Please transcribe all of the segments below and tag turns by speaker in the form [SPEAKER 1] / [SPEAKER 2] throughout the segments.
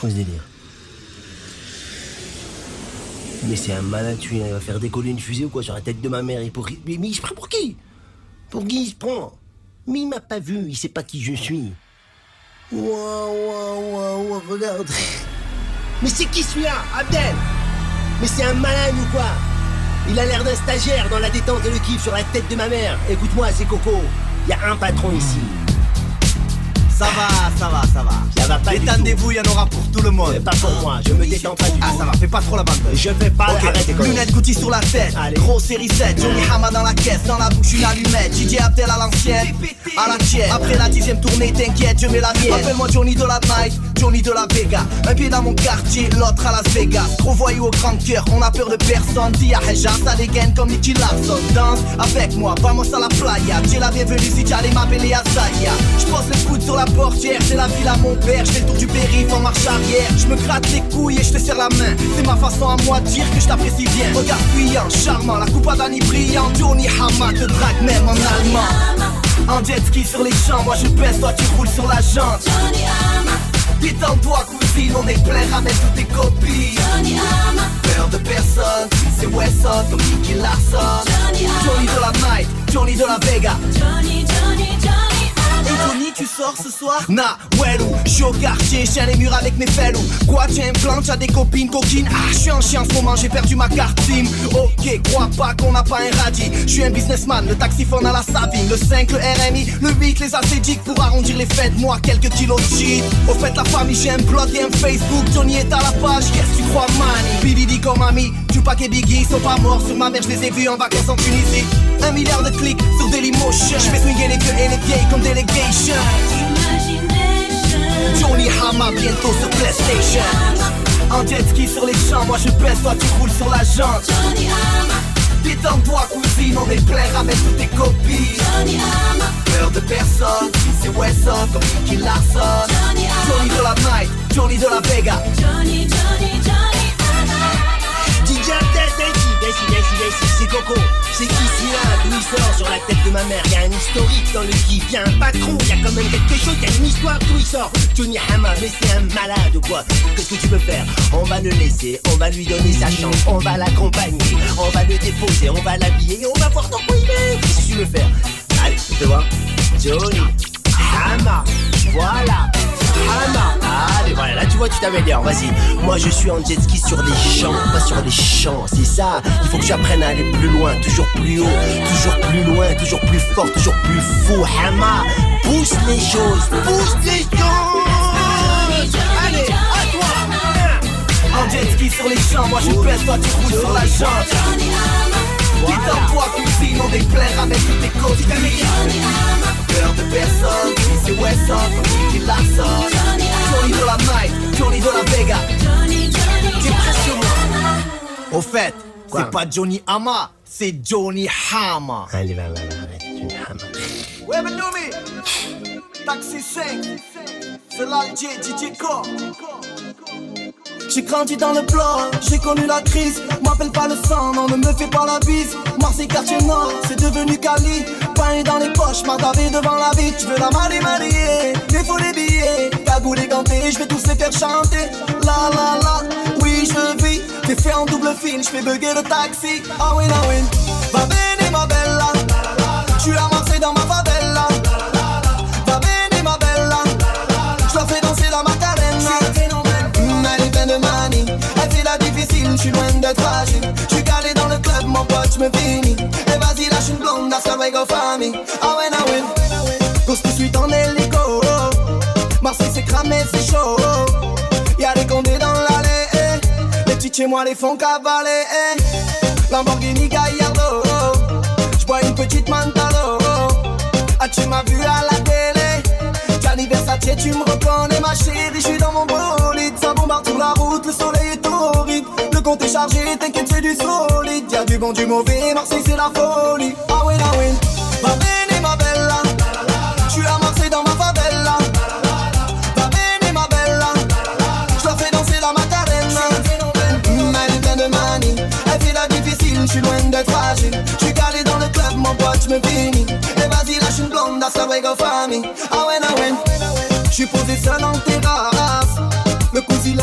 [SPEAKER 1] quoi ce délire? Mais c'est un malin, il va faire décoller une fusée ou quoi sur la tête de ma mère. Mais il se prend pour qui? Pour qui il se prend? Mais il m'a pas vu, il sait pas qui je suis. Waouh, regarde. Mais c'est qui celui-là, Abdel? Mais c'est un malin ou quoi? Il a l'air d'un stagiaire dans la détente et le kiff sur la tête de ma mère. Écoute-moi, c'est Coco, il y a un patron ici.
[SPEAKER 2] Ça va.
[SPEAKER 1] Ça va pas du tout.
[SPEAKER 2] Détendez-vous, il y en aura pour tout le monde.
[SPEAKER 1] Pas pour moi, je me détends pas du tout.
[SPEAKER 2] Ah, ça va, fais pas trop la bande.
[SPEAKER 1] Je fais pas,
[SPEAKER 2] okay.
[SPEAKER 1] Arrête tes conneries.
[SPEAKER 2] Lunettes Gucci sur la tête,
[SPEAKER 1] allez.
[SPEAKER 2] Gros série 7, Johnny Hama dans la caisse, dans la bouche une allumette, DJ Abdel à l'ancienne, à la tienne. Après la 10ème tournée, t'inquiète, je mets la mienne. Appelle-moi Johnny de la Night, Johnny de la Vega. Un pied dans mon quartier, l'autre à Las Vegas. Trop voyou au grand cœur, on a peur de personne. Tia Heja, ça dégaine comme Nicky Larson. Danse avec moi, vamos à la playa. J'ai la bienvenue si tu allais m'appeler Azaya. J'pose les coudes sur la portière, c'est la ville à mon père. J'fais le tour du périph' en marche arrière. J'me gratte les couilles et j'te serre la main. C'est ma façon à moi de dire que je t'apprécie bien. Regard fuyant, charmant, la coupe à Dani brillant. Johnny Hama te drague même en allemand. En jet ski sur les champs, moi je pèse, toi tu roules sur la jante. Détends-toi cousine, on est plein, ramène toutes tes copines. Peur de personne, c'est Wesson comme Nicky Larson. Johnny de la Night, Johnny de la Vega. Et Johnny, tu sors ce soir? Nah, ou j'suis au quartier, chien les murs avec mes fellows. Quoi, tiens un plan, t'as des copines coquines? Ah, j'suis en chien en ce moment, j'ai perdu ma carte SIM. Ok, crois pas qu'on n'a pas un radis. J'suis un businessman, le taxiphone à la Savine. Le 5, le RMI, le 8, les acédiques. Pour arrondir les fêtes, moi, quelques kilos de shit. Au fait, la famille, j'ai un blog et un Facebook. Johnny est à la page, qu'est-ce que tu crois, man? Billy comme ami, Tupac et Biggie sont pas morts. Sur ma mère, j'les ai vus en vacances en Tunisie. 1 milliard de clics sur Dailymotion. J'fais swinguer les gueux et les vieilles comme Delegation. Johnny Hama bientôt sur PlayStation. En jet ski sur les champs, moi je pèse, toi tu roules sur la jante. Détends-toi cousine, on est plein, ramène toutes tes copines. Peur de personne, c'est Wesson comme Nicky Larson. Johnny de la Night, Johnny de la Vega.
[SPEAKER 1] DJ Abdel, c'est Coco. C'est qui celui-là? D'où il sort sur la tête de ma mère? Y'a un historique dans le kiff, y'a un patron, y'a quand même quelque chose, y'a une histoire d'où il sort. Johnny Hama, mais c'est un malade ou quoi? Qu'est-ce que tu veux faire? On va le laisser, on va lui donner sa chance, on va l'accompagner, on va le déposer, on va l'habiller et on va voir dans quoi il est. Qu'est-ce que tu veux faire? Allez, tu vois? Johnny Hama, voilà. Hama. Allez, voilà, là tu vois, tu t'améliores, vas-y. Moi je suis en jet ski sur des champs, pas sur des champs, c'est ça. Il faut que j'apprenne à aller plus loin, toujours plus haut, toujours plus loin, toujours plus fort, toujours plus fou. Hama, pousse les choses, pousse les choses. Allez, à toi.
[SPEAKER 2] En jet ski sur les champs, moi je pèse, toi tu roules sur la jante. Détends-toi cousine, on est plein, ramène toutes tes copines. Peur de personne, c'est Wesson comme Nicky Larson. Johnny de la Night, Johnny de la Vega. T'es prêt sur moi? Au fait, c'est pas Johnny Hama, c'est Johnny Hama.
[SPEAKER 1] Allez, va, arrête, Johnny Hama.
[SPEAKER 2] Ouais, mais Noumi, Taxi 5, c'est l'Alger, DJ Ko. J'ai grandi dans le bloc, j'ai connu la crise. M'appelle pas le sang, non ne me fais pas la bise. Marseille quartier nord, c'est devenu Cali. Pain dans les poches, m'attarder devant la vie. Tu veux la marier, mais faut les billets. Cagoule et ganté, je vais tous les faire chanter. La la la, oui je vis. T'es fait en double fil, je fais bugger le taxi. Ah oui, ah oui. Va bene ma bella, je suis à Marseille dans ma favela. Va bene ma bella, je leur fais danser la Macarena. De manie, elle fait la difficile, je suis loin d'être fragile. Je suis calé dans le club, mon pote, je me finis. Et vas-y, lâche une blonde, that's the way go famille. Ah ouais, ah ouais. Cause tout de suite en hélico. Marseille c'est cramé, c'est chaud. Y'a des condés dans l'allée. Les petits chez moi les font cavaler. Lamborghini Gallardo. J'bois une petite Mantalo. Ah tu m'as vu à la télé. Gianni Versace, tu me reconnais ma chérie. Je suis dans mon bolide, ça bombarde sur la route, le soleil est torride. Le compte est chargé, t'inquiète c'est du solide. Y'a du bon, du mauvais, Marseille c'est la folie. Ah oui, ah oui. Va bene ma bella, j'suis à Marseille dans ma favela. Va bene ma bella, j'leur fais danser la Macarena. Elle est pleine de manie, elle fait la difficile, j'suis loin d'être fragile. J'suis calé dans le club, mon pote, j'me finis. Et vas-y lâche une blonde, that's the way go famille. Ah ouais, ah ouais. J'suis posé seul en terrasse, le cousin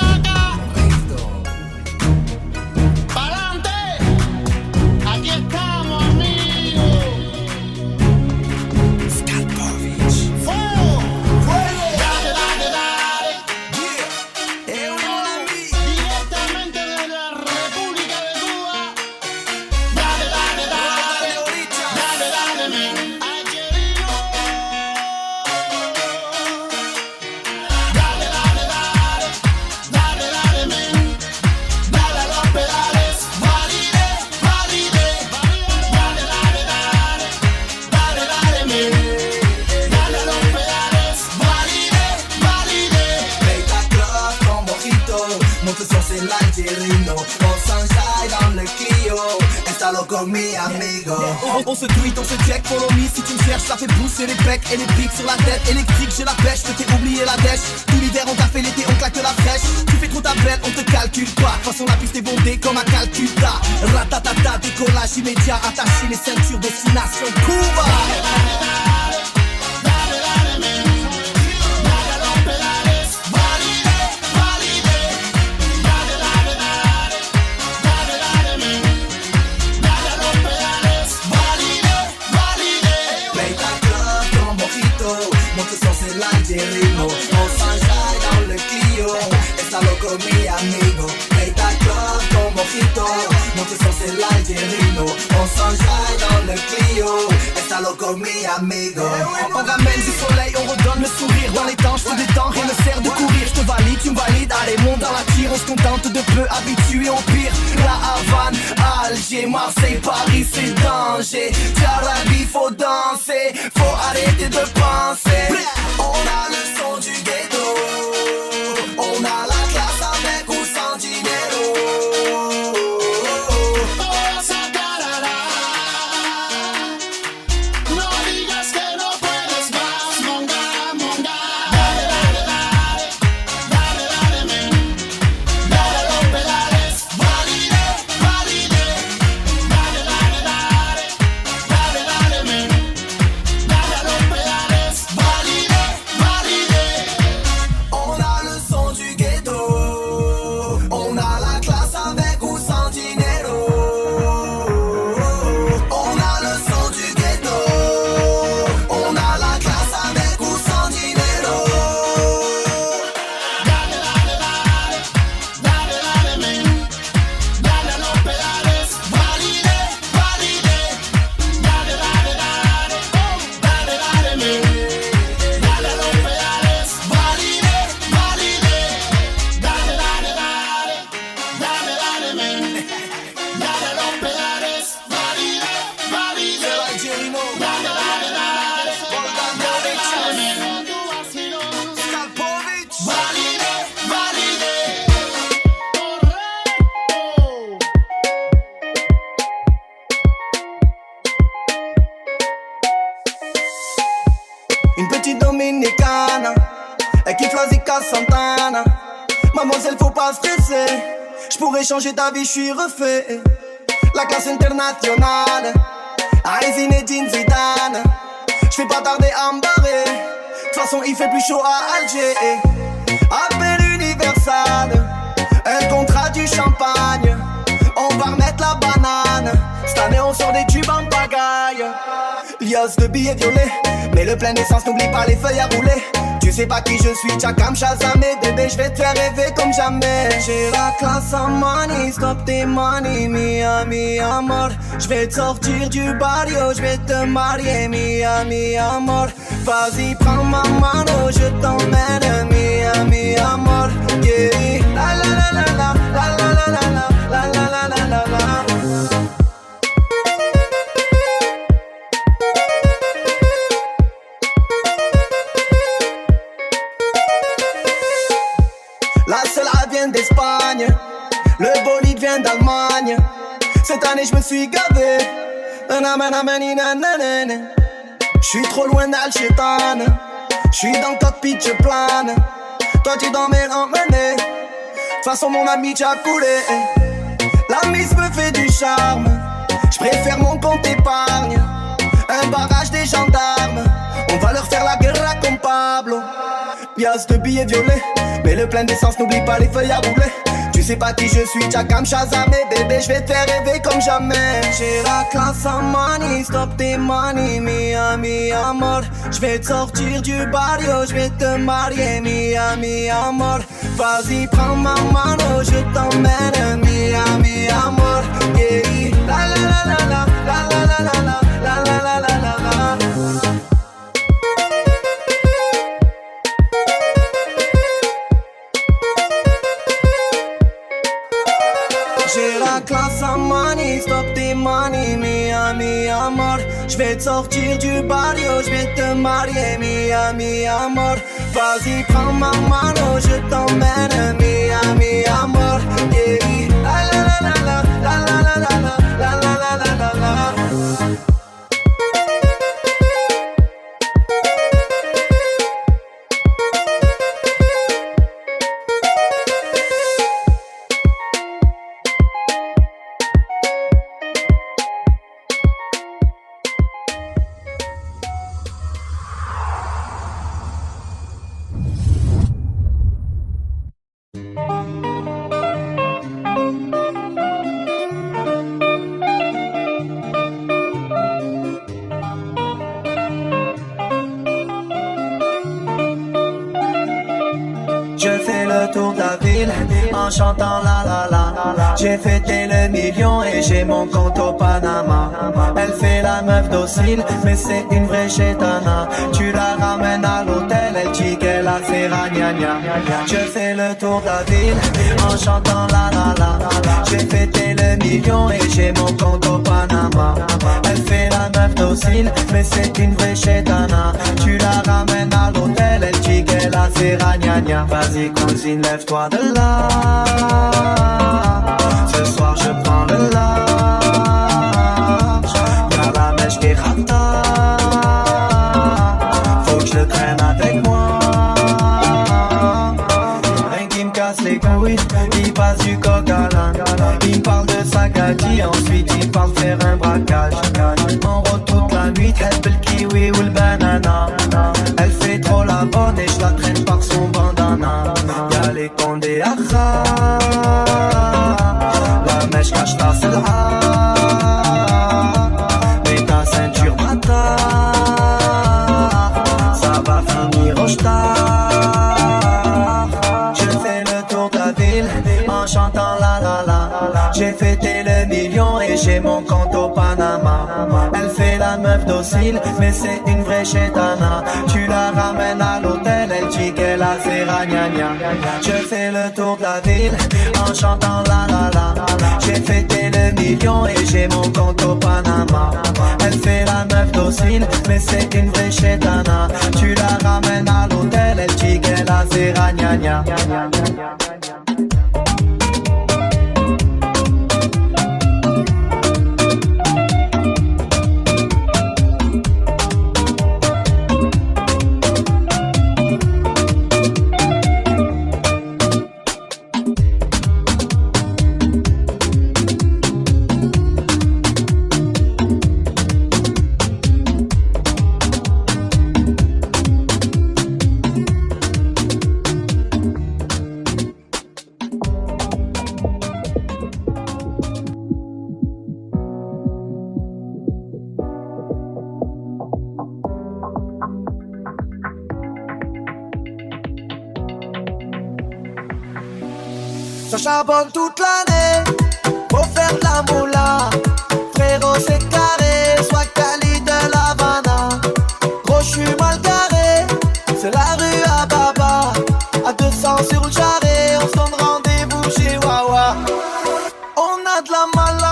[SPEAKER 2] Monte son c'est l'Algérino. On s'enjaille dans le Clio. Está loco mi amigo. On se tweet, on se check, follow me. Si tu me cherches, ça fait pousser les becs et les pics sur la tête. Électrique, j'ai la pêche, je t'ai oublié la dèche. Tout l'hiver on t'a fait l'été, on claque la fraîche. Tu fais trop ta belle, on te calcule pas. De toute façon la piste est bondée comme à Calcutta. Ratatata, décollage immédiat. Attacher les ceintures, destination Cuba. L'Algérino, on s'enjaille dans le Clio. Está loco mi amigo. Play ta club con mojito. Monte son c'est l'Algérino. On s'enjaille dans le Clio. Está loco mi amigo. On ramène du soleil, on redonne le sourire. Dans les temps, je te détends, rien ne sert de courir. Je te valide, tu me valides. Allez, monte dans la tire. On se contente de peu, habitué au pire. La Havane, Alger, Marseille, Paris, c'est danger. D'Arabie, faut danser. Faut arrêter de penser. On a le son du ghetto. On a la classe avec ou sans dinero.
[SPEAKER 3] Oh, sacarara. No digas que no puedes más. Monga, monga. Dale, dale, dale. Dale, dale, men. Dale los pedales. Valide, valide. Dale, dale, dale. Dale, dale, men. Dale a los pedales. Valide.
[SPEAKER 2] On a le son du ghetto. On a la classe avec ou sans dinero. On a le son du ghetto. On a la classe avec ou sans dinero.
[SPEAKER 3] Dale, dale, dale. Dale, dale, men. Dale a los pedales. Valide, valide. Dale, dale, dale. Dale, dale, men. Dale a los pedales. Valide, valide. Dale, dale, dale. Dale, dale, men. Dale a los pedales. Valide, valide.
[SPEAKER 2] L'Algérino.
[SPEAKER 3] Dale, dale, dale.
[SPEAKER 2] Bogdan
[SPEAKER 3] Dale, dale, men.
[SPEAKER 2] Skalpovic.
[SPEAKER 3] Valide, valide.
[SPEAKER 2] Une petite dominicane, elle kiffe la Zika Santana. Mademoiselle, faut pas stresser. J'pourrais changer ta vie, j'suis refait. La classe internationale, allez Zinedine Zidane. J'fais pas tarder à me barrer. De toute façon, il fait plus chaud à Alger. Appel universal, un contrat du champagne. On va remettre la banane. Cette année, on sort des tubes en pagaille. Liasse de billets violets, mais le plein d'essence, n'oublie pas les feuilles à rouler. Tu sais pas qui je suis, Chakam Shazamé. Bébé, je vais te faire rêver comme jamais. J'ai la classe en money, stop tes money, mi amor. Je vais te sortir du barrio, je vais te marier, mi amor. Vas-y, prends ma mano, je t'emmène, mi amor. Yeah, la la la la la, la la la la la, la la la la la. La Cela vient d'Espagne, le bolide vient d'Allemagne. Cette année je me suis gavé. J'suis trop loin d'Al-Chétan. J'suis dans le cockpit, je plane. Toi tu dans mes emmenés. De toute façon mon ami t'as coulé. La mise me fait du charme. J'préfère mon compte épargne. Un barrage des gendarmes. On va leur faire la guerre comme Pablo. Liasse de billets violets, mais le plein d'essence, n'oublie pas les feuilles à rouler. Tu sais pas qui je suis, Chakam Shazamé. Bébé, je vais te faire rêver comme jamais. J'ai la classe en money, stop tes money, mi amor. Je vais te sortir du barrio, je vais te marier, mi amor. Vas-y, prends ma mano, je t'emmène, mi amor. Yeah, la la la la la, la la la la la, la la la la la la. J'ai la classe en money, stop tes money, mi amor. Je vais te sortir du barrio, je vais te marier, mi amor. Vas-y, prends ma mano, je t'emmène, mi amor. en chantant la la la. J'ai fêté le million et j'ai mon compte au Panama. Elle fait la meuf docile, mais c'est une vraie chétana. Tu la ramènes à l'hôtel, elle dit qu'elle a fait ragnagna. Je fais le tour de la ville en chantant la la la. J'ai fêté le million et j'ai mon compte au Panama. Elle fait la meuf docile, mais c'est une vraie chétana. Tu la ramènes à l'hôtel, elle dit qu'elle a fait ragnagna. Vas-y cousine, lève-toi de là. Ce soir je prends le large. Y'a la mèche qui rata. Faut que je le traîne avec moi. Un qui me casse les couilles, il passe du coq à l'âne. Il me parle de sa gadji, ensuite il parle faire un braquage. En route toute la nuit, elle peut le kiwi ou le banana. Elle fait trop la bonne et je la traîne par son bandana. Y'a les condés à la mèche cache ta seule. Mets ta ceinture bâtard, ça va finir au star. Je fais le tour de la ville en chantant la la la. J'ai fêté le million et j'ai mon compte au Panama. Elle fait la meuf docile, mais c'est une vraie chétana. Tu la ramènes à l'hôtel, elle dit qu'elle a fait ragnagna. Je fais le tour de la ville en chantant la la la. J'ai fêté le million et j'ai mon compte au Panama. Elle fait la meuf docile, mais c'est une vraie chétana. Tu la ramènes à l'hôtel, elle dit qu'elle a fait ragnagna.
[SPEAKER 4] Ça charbonne toute l'année, faut faire de la moula. Frérot c'est carré, soit Cali de l'Havana. Gros j'suis mal garé, c'est la rue à Baba. À 200 sur le jarret, on se donne rendez-vous chez Wawa. On a de la mala,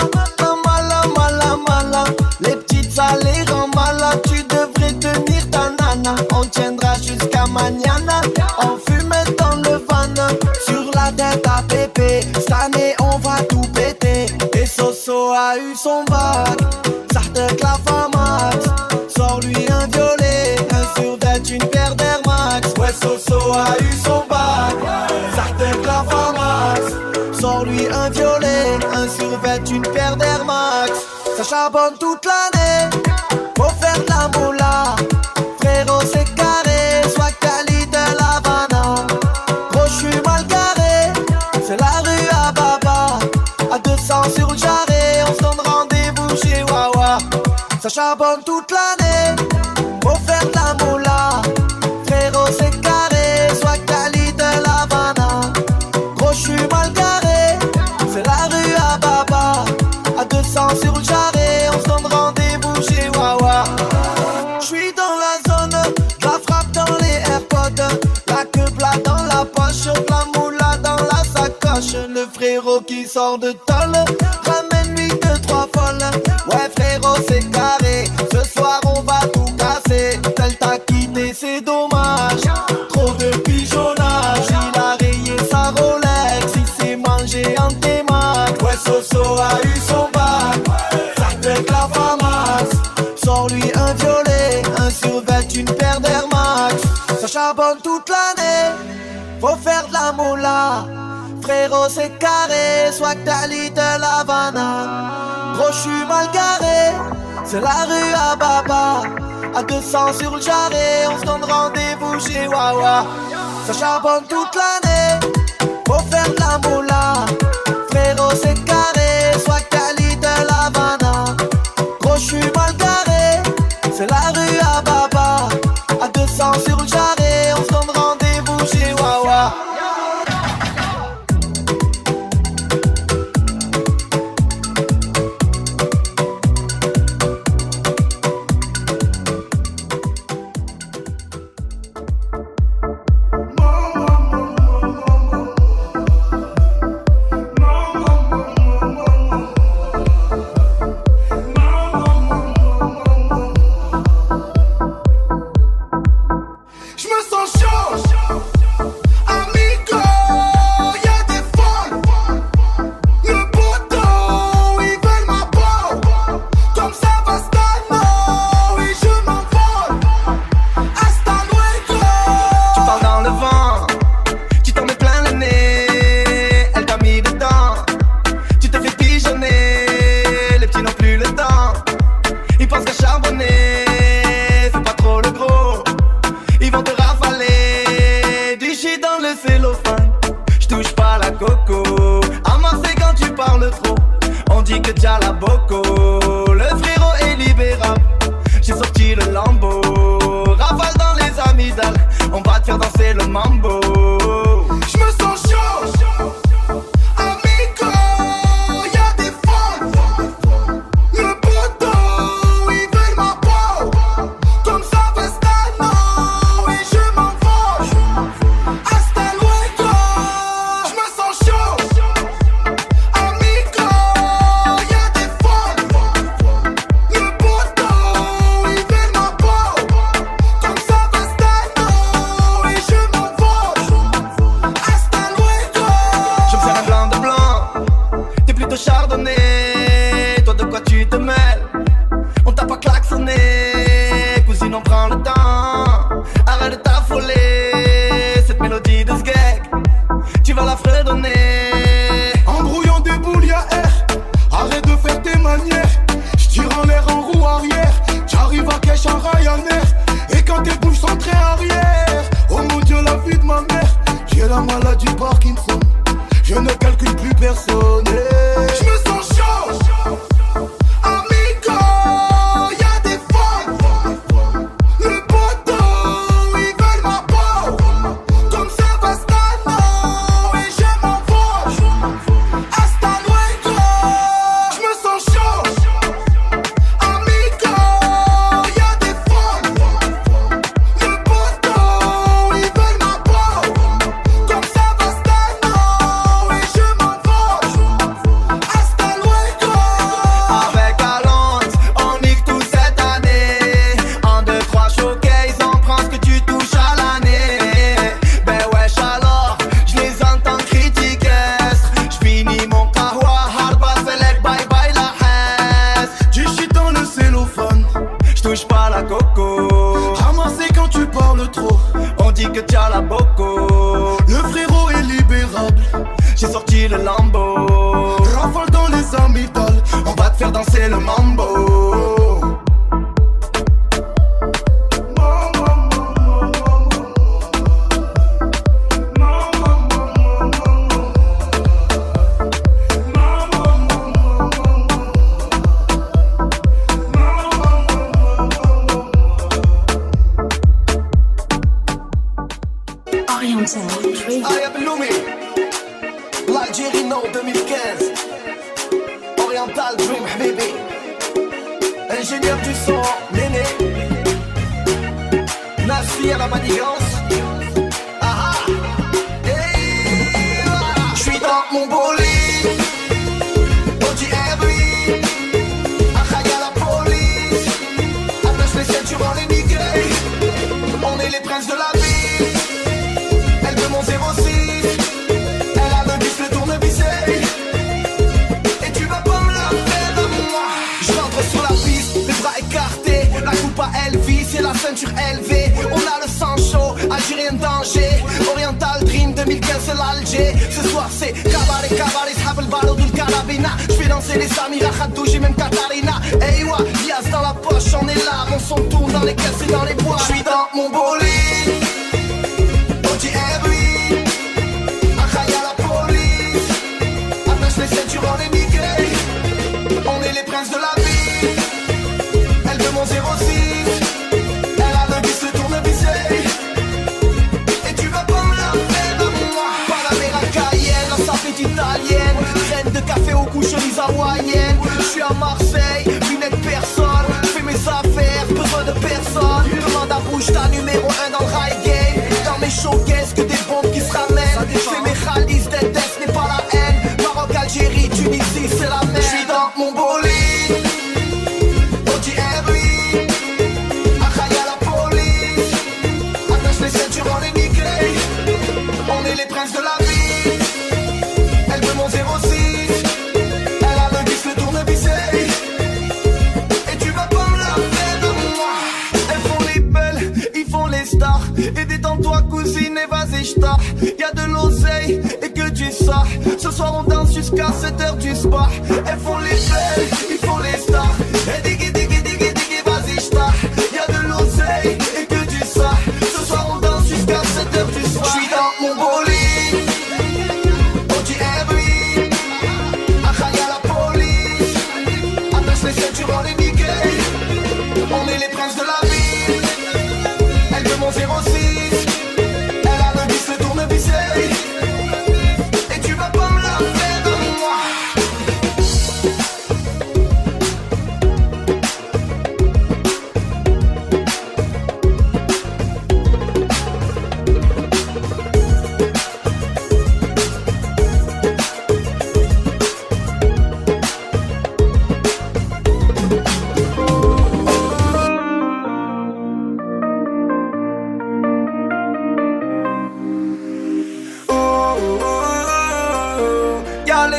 [SPEAKER 4] mala. Les petites ça les rend malades, tu devrais tenir ta nana. On tiendra jusqu'à mañana, on fume dans le van. Sur la tête à pépé, cette année on va tout péter. Et Soso a eu son bac, ça te clave à max. Sors-lui un violet, un survêt, une paire d'Air Max. Ouais, Soso a eu son bac, ça te clave à max. Sors-lui un violet, un survêt, une paire d'Air Max. Ça charbonne toute l'année, faut faire de la moula. Frérot c'est carré, soit Cali de l'Havana. Gros j'suis mal garé, c'est la rue à Baba. À 200 sur le jarret, on se donne rendez-vous chez Wawa. Ça charbonne toute l'année, faut faire de la moula. Frérot c'est carré, soit Cali de l'Havana. Gros j'suis mal garé, c'est la rue à Baba. À 200 sur le jarret, on se donne rendez-vous chez Wawa. J'suis dans la zone, la frappe dans les AirPods. La queue plat dans la poche, la moula dans la sacoche. Le frérot qui sort de tôle, ramène-lui 2-3 folles. Ouais frérot c'est carré, ce soir on va tout casser. Tel t'a quitté c'est dommage, trop de pigeonnage. Il a rayé sa Rolex, il s'est mangé en démat. Ouais Soso a eu son bac, ça te clave à max. Sors-lui un violet, un survêt, une paire d'Air Max. Ça charbonne toute l'année, faut faire de la moula. Frérot c'est carré, soit Cali de l'Havana. Gros j'suis mal garé, c'est la rue à Baba. À 200 sur le jarret, on se donne rendez-vous chez Wawa. Ça charbonne toute l'année, faut faire de la moula. Frérot c'est carré, soit Cali de l'Havana. Gros j'suis mal garé, c'est la rue à Baba. À 200 sur le jarret, on se donne rendez-vous chez Wawa. coco. À Marseille quand tu parles trop, on dit que t'as la boco. Le frérot est libérable, j'ai sorti le Lambo. Rafale dans les amygdales, on va te faire danser le mambo.
[SPEAKER 2] J'me sens chaud, amigo, y'a des folles. Le poteau, ils veulent ma peau. Comme ça, Vestano, et je m'envole. Hasta luego, j'me sens chaud, amigo, y'a des folles. Le poteau, ils veulent ma peau. Comme ça, Vestano, et je m'envole. Hasta luego.
[SPEAKER 4] Je me sers un blanc de blanc, t'es plutôt chardonnay. Toi de quoi tu te mêles? On t'a pas klaxonné, cousine on prend le temps. Arrête de t'affoler, cette mélodie de sgeg, tu vas la fredonner.
[SPEAKER 2] Embrouillant des boules, y'a air. Arrête de faire tes manières. J'tire en l'air en roue arrière. J'arrive à cache en Ryanair. Et quand tes bouches sont très arrière. Oh mon Dieu, la vie de ma mère. J'ai la maladie Parkinson. Je ne calcule plus personne. J'me sens chaud, amigo, y'a des folles. Le poteau, ils veulent ma peau. Comme ça, Vestano, et je m'envole. Hasta luego. J'me sens chaud, amigo, y'a des folles. Le poteau, ils veulent ma peau. Comme ça, Vestano, et je m'envole. Hasta luego.
[SPEAKER 4] Avec Alonso, on nique tout cette année. En 2-3 showcase, on prend ce que tu touches à l'année. Ben wesh alors, je les entends critiquer. J'finis mon kahwa, hard bass, select, bye bye la haine.
[SPEAKER 2] Du shit dans le cellophane.
[SPEAKER 4] J'touche pas la coco,
[SPEAKER 2] Ramassé quand tu parles trop.
[SPEAKER 4] on dit que t'as la boco.
[SPEAKER 2] Le frérot est libérable.
[SPEAKER 4] J'ai sorti le Lambo,
[SPEAKER 2] Rafale dans les amygdales.
[SPEAKER 4] on va te faire danser le mambo.
[SPEAKER 5] Oriental Dream.
[SPEAKER 4] Aya Bloomé, l'Algérie Nord 2015. Oriental Dream, habibi. Ingénieur du son, Néné. Nassi à la manigance. Ah ah. Hey, voilà. J'suis dans mon bolide. Audi R8. Achaïa la police. Attache les ceintures en les migrés. On est les princes de la ville. Elle veut mon 06. Elle a le bus, le tournevis. Et tu vas pas me la faire de moi. Je rentre sur la piste, les bras écartés. La coupe à Elvis et la ceinture élevée. On a le sang chaud, Algérien danger. Oriental Dream 2015 c'est l'Alger. Ce soir c'est cabaret, cabaret, s'hab le ballon du carabina. J'fais danser les Samira, Khadouji, même Katarina. Hey wa, Diaz dans la poche, on est là. Mon son tourne dans les caisses et dans les bois. J'suis dans mon bolide. Audi R8. Achaïa la police. Attache les ceintures en émigré. On est les princes de la ville. Elle veut mon 06. Elle a le bus, le tournevis. Et tu vas pas me la faire de moi. Panamera Cayenne, la sapette italienne. Graine de café aux couches, chemise hawaïenne. J'suis à Marseille, lunettes personne. J'fais mes affaires, besoin de personne. Demande à bouche, ta numéro 1 dans le rail game. Dans mes showcases, que des bombes qui se ramènent. J'fais mes khalis, d'Edes n'est pas la haine. Maroc, Algérie, Tunisie, c'est la même. J'suis dans mon bolide. Audi R8. Achaïa la police. Attache les ceintures en émigré. On est les princes de la ville. Elle veut mon 06. Elle a le bus, le tournevis. Et tu vas pas me la faire de moi. Elles font les belles, ils font les stars. Et détends-toi cousine et vas-y j't'as. Y'a de l'oseille et que tu sors. Ce soir on danse jusqu'à 7h du soir. Elles font les belles, ils font les stars. Et diggy diggy diggy diggy vas-y j't'as. Y'a de l'oseille et que tu sors. Ce soir on danse jusqu'à 7h du soir. J'suis dans mon bolide. Audi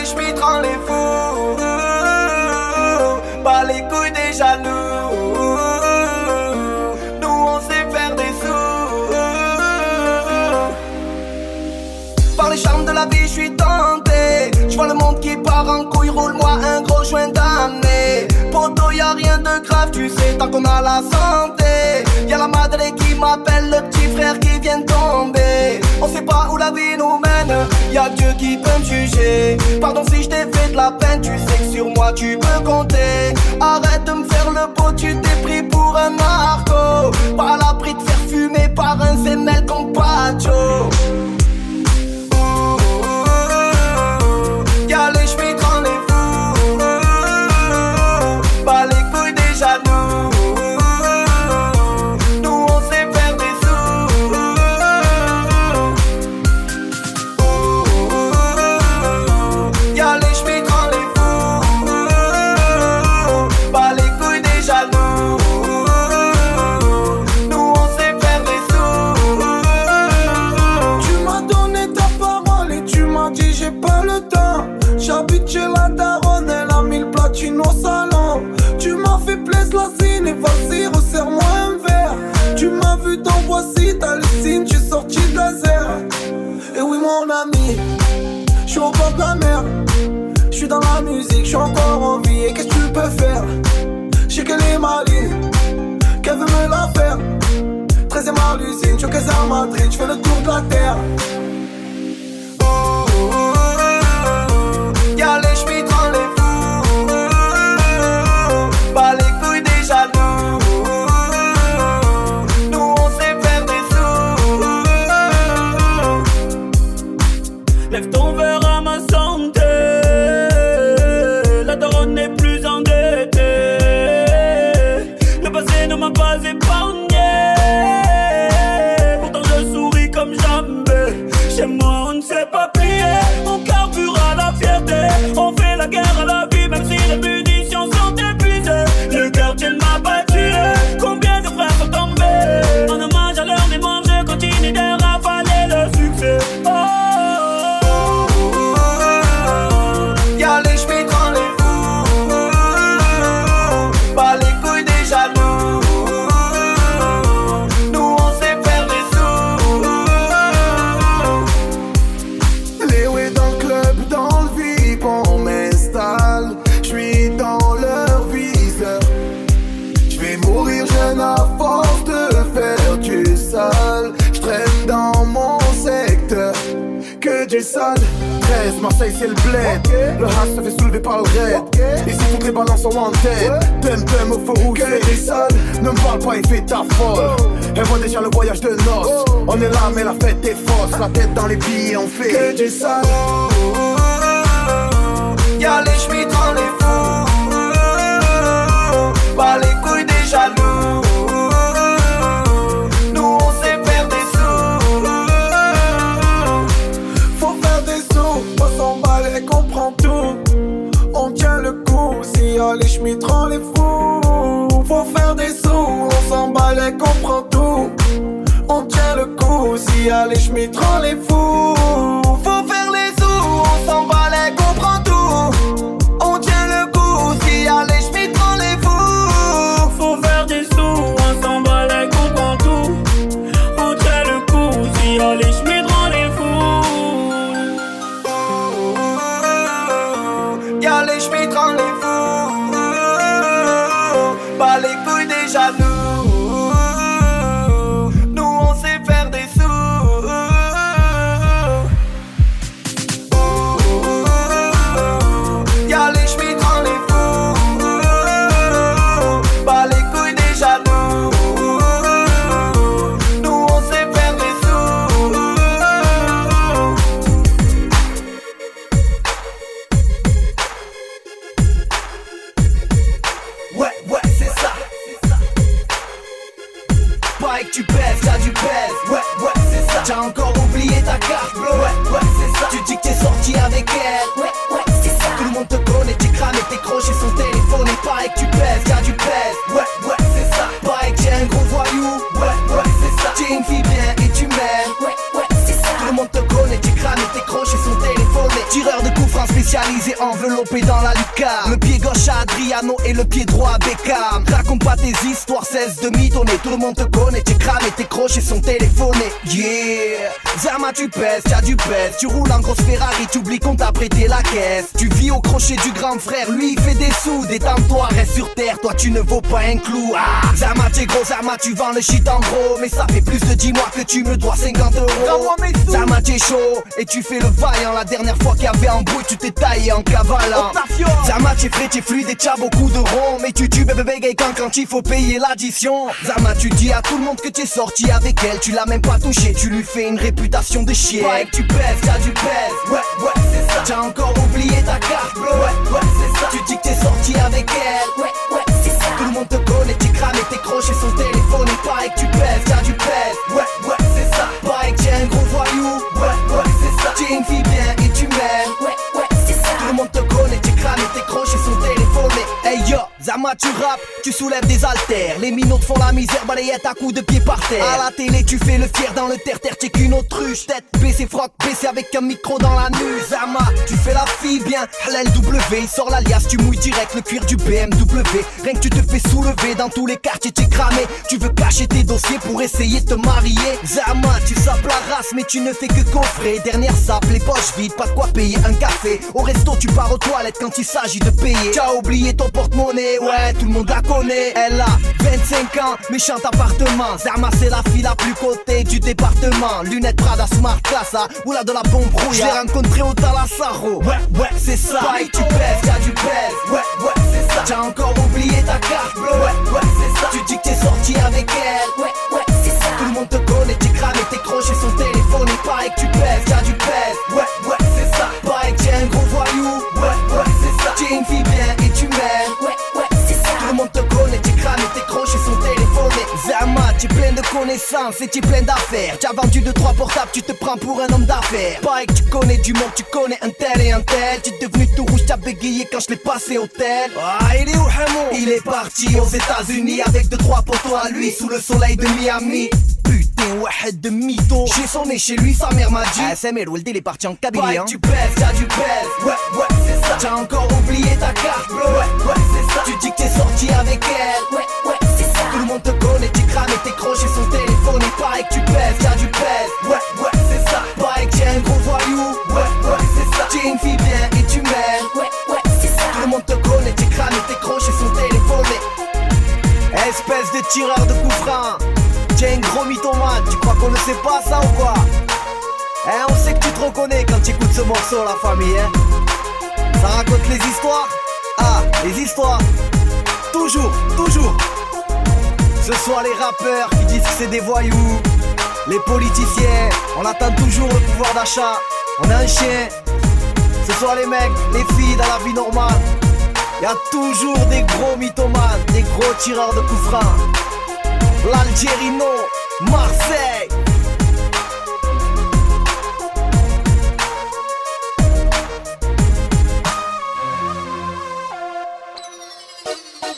[SPEAKER 4] les schmitts rend les fous. Pas les couilles des jaloux. Nous on sait faire des sous. Par les charmes de la vie je suis tenté. Je vois le monde qui part en couille. Roule-moi un gros joint d'amener. Poto y'a rien de grave tu sais tant qu'on a la santé. Y'a la madre qui m'appelle, le petit frère qui vient de tomber. On sait pas où la vie nous mène, y'a Dieu qui peut me juger. Pardon si je t'ai fait de la peine, tu sais que sur moi tu peux compter. Arrête de me faire le beau, tu t'es pris pour un narco. Pas à l'abri de faire fumer par un zénel comme Pacho. Y'a les schmitts rend les fous. Pas les couilles des jaloux. Nous on sait faire des sous. Y'a les schmitts rend les fous. Pas les couilles des jaloux. Nous on sait faire des sous.
[SPEAKER 2] Tu m'as donné ta parole et tu m'as dit j'ai pas le temps. J'habite chez la daronne, elle a mis le platine au salon. Tu m'as fait plaisir la zine et vas-y resserre-moi un verre. Tu m'as vu dans Voici, t'hallucines, tu es sorti de la zère. Et oui mon ami, je suis au bord de la mer. Je suis dans la musique, je suis encore en vie. Et qu'est-ce que tu peux faire? Je sais qu'elle est maligne, qu'elle veut me la faire. 13ème à l'usine, je suis à Madrid, je fais le tour de la terre.
[SPEAKER 4] Y'a les schmitts rend les fous. Pas les couilles des jaloux. Nous on sait faire des sous.
[SPEAKER 5] Lève ton verre à ma santé. La daronne n'est plus endettée. Le passé ne m'a pas épargné. Pourtant je souris comme jamais. Chez moi on ne sait pas plier. On carbure à la fierté. On fait la guerre à la vie même si les munitions sont épuisées. Le quartier ne m'a pas tué. Combien de frères sont tombés? En hommage à leur mémoire je continue de rafaler le succès.
[SPEAKER 4] Y'a les schmitts rend les fous. Pas les couilles des jaloux. Nous on sait faire des sous.
[SPEAKER 2] Les ouais dans le club, dans le VIP, on m'installe. J'suis dans leur viseur. J'vais mourir jeune à force de faire du sale. J'traîne dans mon secteur, que du sale. 13, Marseille c'est le bled. Le hash se fait soulever par le raid. Ici toutes les balances sont en tête. Tum au feu rouge c'est des sales. Ne me parle pas et fais ta folle. Elle voit déjà le voyage de noces. On est là mais la fête est fausse. La tête dans les billets on fait que du sale.
[SPEAKER 4] Y'a les schmitts rend les fous. Pas les couilles des jaloux. Nous on sait faire des sous.
[SPEAKER 2] Faut faire des sous, on s'emballe et comprend tout. On tient le coup, si y'a les schmitts rend les fous. Faut faire des sous, on s'emballe et comprend tout. On tient le coup, si y'a les schmitts rend les fous.
[SPEAKER 4] Faut faire les sous, on s'emballe et comprend tout. On tient le coup, si y'a les schmitts rend les fous.
[SPEAKER 5] Faut faire des sous, on s'emballe et comprend tout. On tient le coup, si y'a les schmitts rend les fous.
[SPEAKER 4] Y'a les schmitts rend les fous. Pas les couilles des jaloux. Nous on sait faire des sous. Y'a les schmitts rend les fous. Pas les couilles des jaloux. Nous on sait faire des sous. Ouais, c'est ça. Pareil que tu pèses, t'as du pèse. Ouais, c'est ça. T'as encore oublié ta carte bleue. Ouais, c'est ça. Tu dis que t'es sorti avec elle. Ouais, c'est ça. Tout le monde te connaît, t'es cramé, t'es croché son téléphone. Et pareil que tu pèses, t'as du pèse. Ouais, c'est ça. Pareil que t'es un gros voyou. Ouais, c'est ça. T'es une fille bien et tu m'aimes. Ouais, c'est ça. Tout le monde te connaît, t'es cramé, t'es croché son téléphone. Et tireur de coups France, spécialisé enveloppé dans la lucarne. Le pied gauche à Adriano et le pied droit à Beckham. Raconte pas tes histoires, cesse de mitonner. Tout le monde te connaît, t'es cramé, tes crochets sont téléphonés. Yeah, Zama tu pèses, t'as du pèse. Tu roules en grosse Ferrari, t'oublies qu'on t'a prêté la caisse. Tu vis au crochet du grand frère, lui il fait des sous. Détends-toi, reste sur terre, toi tu ne vaux pas un clou. Ah, Zama t'es gros, Zama tu vends le shit en gros. Mais ça fait plus de 10 mois que tu me dois 50 €. Zama t'es chaud, et tu fais le vaillant. La dernière fois qu'il y avait un bruit, tu t'es taillé en cavalant. Zama t'es frais, t'es fluide et t'as beaucoup de rond. Mais tu tues bébé gay quand il faut payer l'addition. Zama tu dis à tout le monde que t'es sorti avec elle. Tu l'as même pas touché, tu lui fais une réputation de chien. Ouais que tu pèses, t'as du pèse. Ouais c'est ça. T'as encore oublié ta carte bleue. Ouais c'est ça. Tu dis que t'es sorti avec elle. Ouais c'est ça. Tout le monde te connaît, t'es cramé, tes crochets sont téléphonés. Pareil que tu pèses, t'as du pèse. Ouais c'est ça. Pareil que t'es un gros voyou. Ouais c'est ça. T'es une fille bien et tu m'aimes. Ouais c'est ça. Tout le monde te connaît, t'es cramé, tes crochets sont téléphonés. Hey yo, Zama tu rappes, tu soulèves des haltères. Les minots te font la misère, balayette à coups de pied par terre. À la télé tu fais le fier, dans le terre-terre t'es qu'une autruche. Tête baissée, froc baissé avec un micro dans la nuque. Zama, tu fais la fille bien, LLW. Il sort l'alias, tu mouilles direct le cuir du BMW. Rien que tu te fais soulever, dans tous les quartiers t'es cramé. Tu veux cacher tes dossiers pour essayer de te marier. Zama, tu sapes la race mais tu ne fais que coffrer. Dernière sape, les poches vides, pas de quoi payer un café. Au resto tu pars aux toilettes quand il s'agit de payer. Tu as oublié ton porte-monnaie, ouais tout le monde la connaît. Elle a 25 ans, méchant appartement. Zama c'est la fille la plus cotée du département. Lunettes Prada, Smart Class, ou là de la bombe rouille. Je l'ai rencontré au Talassaro. Ouais c'est ça. Pareil tu pèses, t'as du pèse. Ouais c'est ça. T'as encore oublié ta carte bleue. Ouais c'est ça. Tu dis que t'es sorti avec elle. Ouais c'est ça. Tout le monde te connaît, t'es cramé, tes crochets sont téléphonés. Pareil que tu pèses, t'as du pèse. Ouais c'est ça. Pareil que t'es un gros voyou. Ouais c'est ça. T'es une fille bien et tu m'aimes. Ouais c'est ça. Tout le monde te connaît, t'es cramé, tes crochets sont téléphonés. Zama, t'es plein de connaissances et t'es plein d'affaires. T'as vendu 2-3 portables, tu te prends pour un homme d'affaires. Pareil que tu connais du monde, tu connais un tel et un tel. T'es devenu tout rouge, t'as bégayé quand je l'ai passé au tel. Ah, il est où Hamon? Il est parti aux États-Unis avec 2-3 potos à lui sous le soleil de Miami. Putain, wahed de mytho. J'ai sonné chez lui, sa mère m'a dit SML, il est parti en Kabylie hein. Tu pèses, t'as du pèse. Ouais c'est ça. T'as encore oublié ta carte bleue. Ouais c'est ça. Tu dis que t'es sorti avec elle. Ouais c'est ça. Tout le monde te connaît, t'es cramé, tes crochets sont téléphonés. Pareil que tu pèses, t'as du pèse. Ouais c'est ça. Pareil que t'es un gros voyou. Ouais c'est ça. T'es une fille bien et tu m'aimes. Ouais c'est ça. Tout le monde te connaît, t'es cramé, tes crochets sont téléphonés. Espèce de tireur de coups francs. T'es un gros mythomane, tu crois qu'on ne sait pas ça ou quoi? On sait que tu te reconnais quand tu écoutes ce morceau la famille Ça raconte les histoires. Ah, les histoires. Toujours ce soir les rappeurs qui disent que c'est des voyous. Les politiciens, on attend toujours le pouvoir d'achat. On a un chien. Ce soir les mecs, les filles dans la vie normale. Y'a toujours des gros mythomanes, des gros tireurs de coups francs. L'Algérino, Marseille.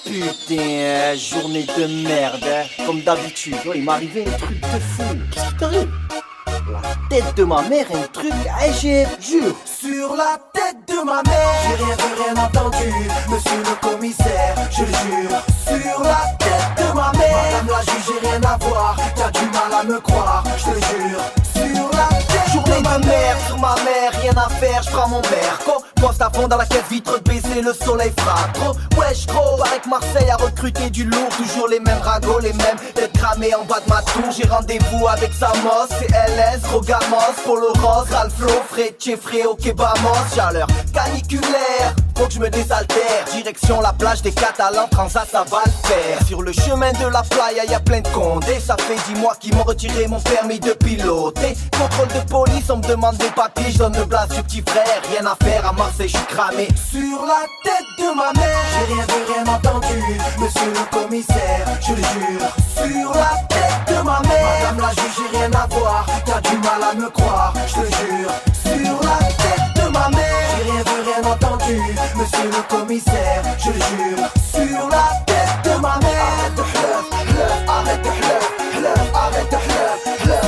[SPEAKER 4] Putain, journée de merde, hein. Comme d'habitude. Oh, il m'est arrivé un truc de fou. Qu'est-ce qui t'arrive? La tête de ma mère, un truc, j'ai jure.
[SPEAKER 2] Sur la tête de ma mère, j'ai rien vu, rien entendu. Monsieur le commissaire, je le jure. Sur la tête de ma mère, madame la juge, j'ai rien à voir. T'as du mal à me croire, je te jure. Sur la tête
[SPEAKER 4] journée de ma mère, sur ma mère, rien à faire, je prends mon verre. Poste à fond dans la caisse, vitre baissée, le soleil frappe trop. Wesh gros, avec Marseille a recruté du lourd. Toujours les mêmes ragots, les mêmes têtes cramées en bas de ma tour. J'ai rendez-vous avec Samos, CLS, gros gamos, Polo Rose, Ralflo, Frétier, Fréo, Kebamos. Chaleur caniculaire, faut que je me désaltère. Direction la plage des Catalans, Transat ça va le faire. Sur le chemin de la playa y'a plein de condés. Ça fait 10 mois qu'ils m'ont retiré mon permis de piloter. Contrôle de police, on me demande des papiers. Je donne le blast du petit frère, rien à faire à Marseille, je suis cramé.
[SPEAKER 2] Sur la tête de ma mère, j'ai rien vu, rien entendu. Monsieur le commissaire, je le jure. Sur la tête de ma mère, madame la juge, j'ai rien à voir. T'as du mal à me croire, je te jure. Sur la tête de ma mère, j'ai rien vu, rien entendu. Monsieur le commissaire, je le jure. Sur la tête de ma mère, arrête de pleurer, arrête de pleurer, arrête de pleurer.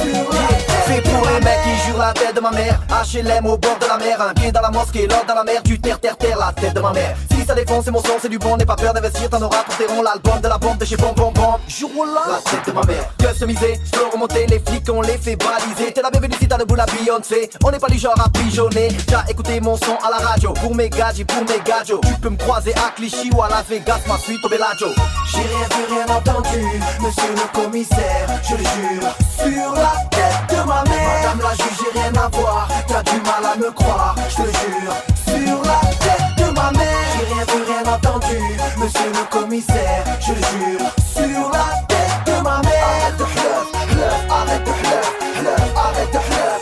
[SPEAKER 4] C'est pour les mecs qui jurent la tête de ma mère. HLM au bord de la mer, un pied dans la mosquée, l'autre dans la mer. Du terre, la tête de ma mère. Si ça défonce, c'est mon son, c'est du bon. N'aie pas peur d'investir, t'en auras pour tes ronds. L'album de la bombe de chez Bom Bom Bom. Jour là, la tête de ma mère. Customisé, slow remonter, les flics on les fait baliser. T'es la bienvenue si t'as debout la Beyoncé. On n'est pas du genre à pigeonner. T'as écouté mon son à la radio. Pour mes gadgets, pour mes gadgets. Tu peux me croiser à Clichy ou à Las Vegas, ma suite au Bellagio.
[SPEAKER 2] J'ai rien vu, rien entendu, monsieur le commissaire, je le jure, sur la tête de ma mère. Madame la juge, j'ai rien à voir, t'as du mal à me croire, je te le jure, sur la tête de ma mère. J'ai rien vu, rien entendu, monsieur le commissaire, je le jure, sur la tête de ma mère. Arrête de fleuve, arrête de fleuve, arrête de fleuve,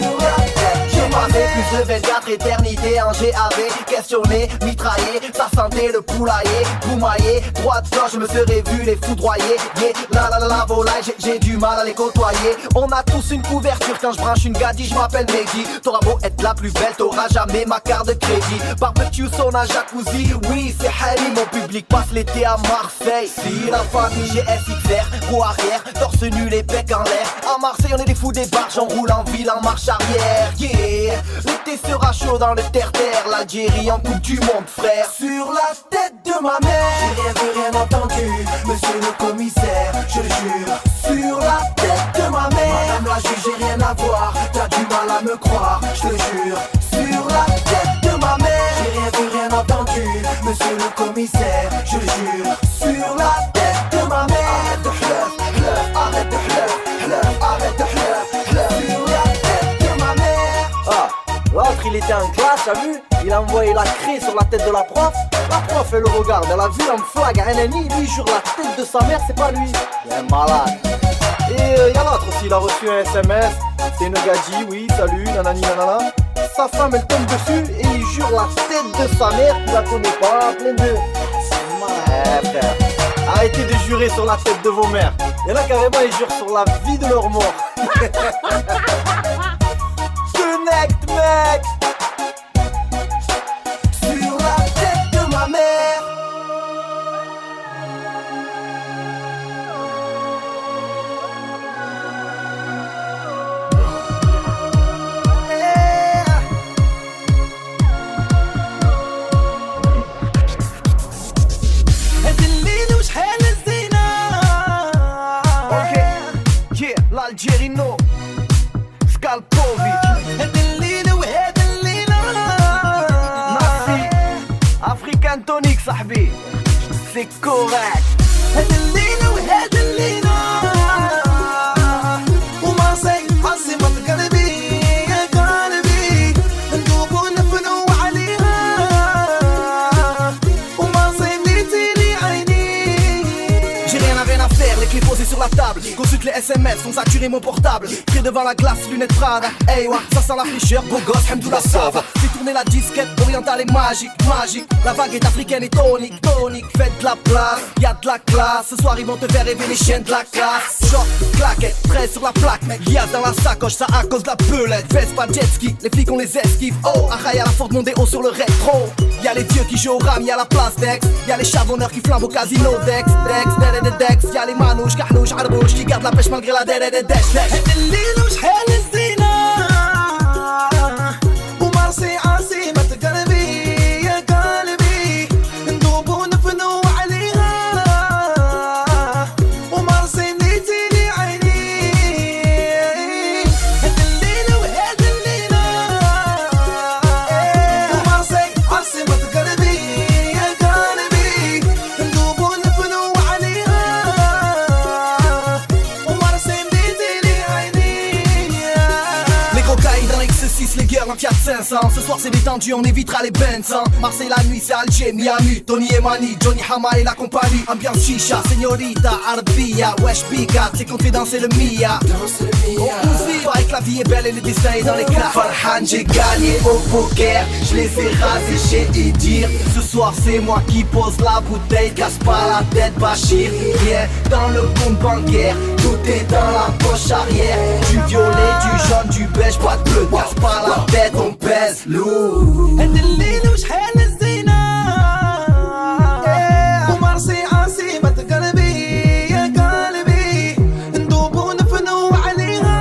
[SPEAKER 2] sur la tête.
[SPEAKER 4] J'ai passé plus de 24 éternités en GAV. Questionné, mitraillé, ça sentait le poulailler. Boumaillé, droite je me serais vu les foudroyer. Yeah, la volaille, j'ai du mal à les côtoyer. On a tous une couverture quand je branche une gadie, je m'appelle Mehdi. T'auras beau être la plus belle, t'auras jamais ma carte de crédit. Barbecue, sauna, jacuzzi, oui c'est Harry. Mon public passe l'été à Marseille. Si la famille j'ai SXR, roue arrière, torse nu les becs en l'air. À Marseille on est des fous des barges, on roule en ville en marche arrière. Yeah, l'été sera chaud dans le terre-terre, l'Algérie en coupe du monde frère.
[SPEAKER 2] Sur la tête de ma mère, j'ai rien vu, rien entendu, monsieur le commissaire, je le jure, sur la tête de ma mère. Madame la juge, j'ai rien à voir, t'as du mal à me croire, je te jure, sur la tête de ma mère. J'ai rien vu, rien entendu, monsieur le commissaire, je le jure, sur la tête de ma mère. Arrête de fleuve, arrête de fleuve, arrête de fleuve, sur la tête de ma mère.
[SPEAKER 4] Ah, l'autre il était en classe, t'as vu? Il a envoyé la craie sur la tête de la prof. La prof elle le regarde, elle a vu un flag à NNI, lui jure la tête de sa mère, c'est pas lui. Il est malade. Et y'a l'autre aussi, il a reçu un SMS. C'est une gadji, oui, salut, nanani nanana. Sa femme elle tombe dessus et il jure la tête de sa mère qu'il la connaît pas, plein de... C'est malade, frère. Arrêtez de jurer sur la tête de vos mères. Y'en a carrément, ils jurent sur la vie de leur mort. Connect, mec.
[SPEAKER 2] Sur la tête de ma mère.
[SPEAKER 4] L'Algérino Skalpovic Nassi African Tonic صاحبي c'est correct.
[SPEAKER 2] هذا الليلة وهذا الليلة ومارسيل عاصمة قلبي يا قلبي ندوب ونفنو عليها ومارسيل نيتي لي عيني.
[SPEAKER 4] J'ai rien à faire, les clés posées sur la table. Consulte les SMS, font saturer mon portable. Près devant la glace, lunettes Prada. Hey wa, ça sent la fraîcheur, beau gosse, hamdoullah ça va. Fais tourner la disquette, orientale et magique, magique. La vague est africaine et tonique, tonique. Faites de la place, y'a de la classe. Ce soir ils vont te faire rêver les chiens de la classe. Short, claquette, 13 sur la plaque, mec. Y'a dans la sacoche, ça à cause de la pelette. Vespa, jet ski, les flics on les esquive. Oh, arraille à la Ford Mondeo sur le rétro. Y'a les dieux qui jouent au ram, y'a la place d'ex. Y'a les chavonneurs qui flambent au casino Dex, Dex, y'a les manouches, carnouches, arbouches qui gardent la pêche malgré la dèche.
[SPEAKER 2] هذا الليلة وشحال الزينة ومارسي عاصمة قلبي يا قلبي ندوب ونفنو عليها ومارسي نيتي لي عيني. هذا الليلة وهذا الليلة ومارسي عاصمة قلبي يا قلبي ندوب ونفنو عليها ومارسي نيتي لي عيني.
[SPEAKER 4] Les cocaïnes dans l'ex6, les guerres en 4-500. Ce soir c'est détendu, on évitera les Benz hein. Marseille la nuit, c'est Alger, Miami, Tony et Mani, Johnny Hama et la compagnie. Ambiance chicha, señorita, arbia, wesh bika. C'est qu'on fait danser le Mia. On paraît que la vie est belle et le destin est dans les cartes. Farhan, j'ai gagné au poker. Je les ai rasés chez Idir. Ce soir c'est moi qui pose la bouteille. Casse pas la tête, Bachir. Rien dans le compte bancaire. Tout est dans la poche arrière. Du violet, du jaune, du beige, pas de bleu. Casse pas la tête, on pèse lourd.
[SPEAKER 2] هذا الليلة وشحال الزينة ومارسي عاصمة قلبي يا قلبي ندوب ونفنو عليها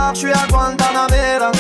[SPEAKER 4] soir, je suis à Guantanamera.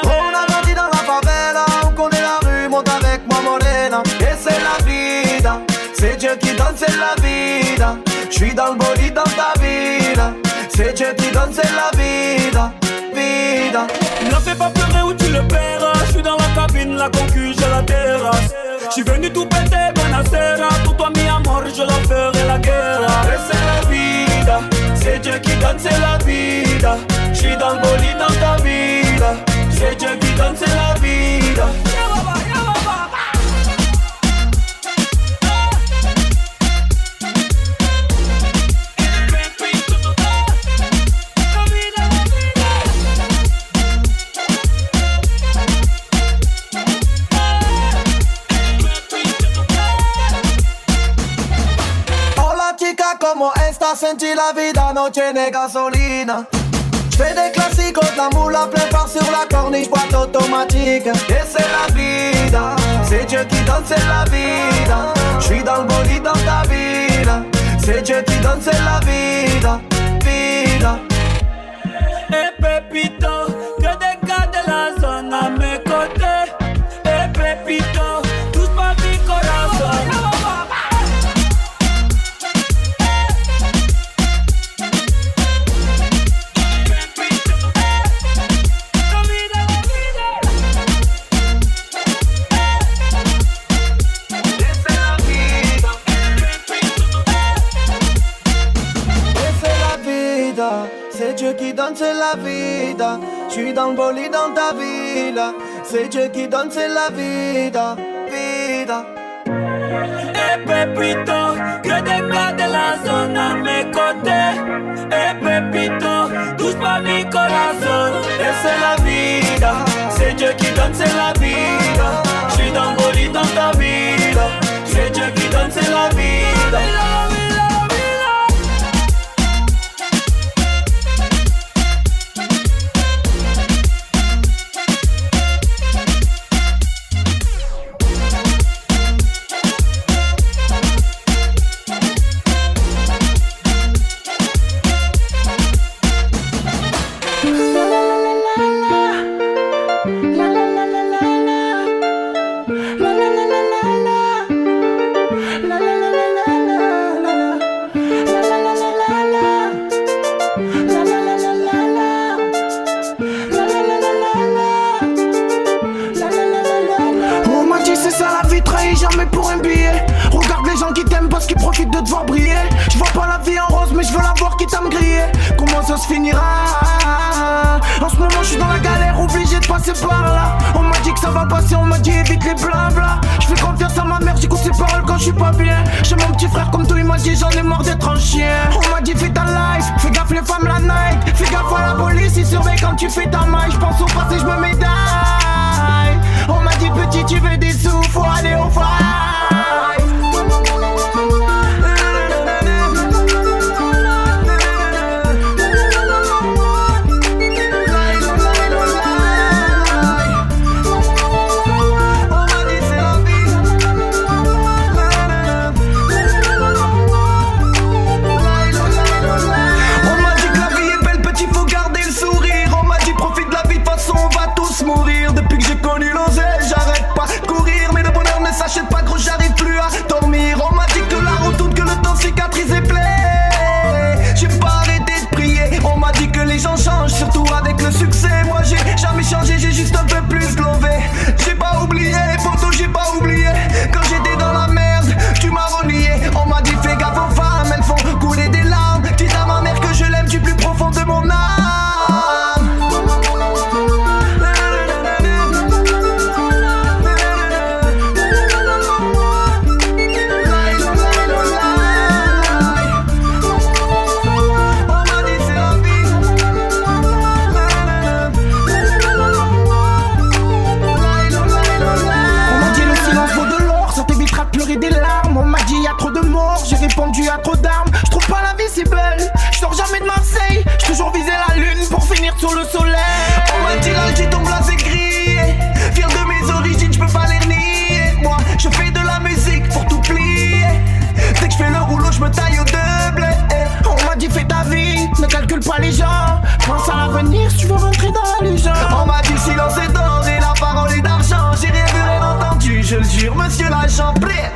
[SPEAKER 4] On a grandi dans la favela, on connaît la rue, monte avec moi morena. Et c'est la vida, c'est Dieu qui donne, c'est la vida. Je suis dans le bolide dans ta vida, c'est Dieu qui donne, c'est la vida, vida.
[SPEAKER 5] Ne fais pas pleurer ou tu le paieras. Je suis dans la cabine, la concu, j'ai la terrasse. J'suis venu tout péter, Benacera. Pour toi mi amor, je leur ferai la guerre. Et c'est la vida, c'est Dieu qui donne, c'est la vida. J'suis dans le bolide dans ta vida, c'est Dieu qui donne, c'est la vida.
[SPEAKER 4] Como esta senti la vida no tiene gasolina. J'fais des classiques, de la moule à plein phare sur la corniche, boîte automatique. Et c'est la vida, c'est Dieu qui donne, c'est la vida. J'suis dans le bolide dans ta vida, c'est Dieu qui donne, c'est la vida, vida.
[SPEAKER 5] Et Pépito, que des gars de la zone à mes côtés. Et Pépito, tous pas mi corazon.
[SPEAKER 4] C'est Dieu qui donne, c'est la vida. J'suis dans le bolide dans ta villa. C'est Dieu qui donne, c'est la vida, vida.
[SPEAKER 5] Et Pépito, que des gars de la zone à mes côtés. Et Pépito, touche pas mi corazon. Et c'est la vida, c'est Dieu qui donne, c'est la vida. J'suis dans le bolide dans ta vida, c'est Dieu qui donne, c'est la vida.
[SPEAKER 4] Jamais pour un billet. Regarde les gens qui t'aiment parce qu'ils profitent de te voir briller. Je vois pas la vie en rose mais je veux la voir qui t'aime griller. Comment ça se finira? En ce moment je suis dans la galère, obligé de passer par là. On m'a dit que ça va passer, on m'a dit évite les blabla. Je fais confiance à ma mère, j'écoute ses paroles quand je suis pas bien. J'ai mon petit frère comme toi, il m'a dit j'en ai marre d'être un chien. On m'a dit fais ta life, fais gaffe les femmes la night. Fais gaffe à la police, ils surveillent quand tu fais ta maille. Je pense au passé, je me médaille. On m'a dit petit tu veux des sous, faut aller au fight. Mourir depuis que j'ai connu l'oseille, j'arrête pas de courir, mais le bonheur ne s'achète pas.
[SPEAKER 6] Ne calcule pas les gens, pense à l'avenir si tu veux rentrer dans la légende.
[SPEAKER 4] On m'a dit le silence est d'or et la parole est d'argent. J'ai rien vu, rien entendu, je le jure, monsieur l'agent plaît.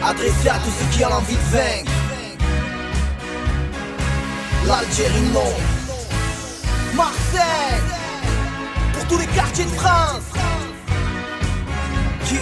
[SPEAKER 4] Adressé à tous ceux qui ont l'envie de vaincre. L'Algérie non. Marseille. Pour tous les quartiers de France. Yeah.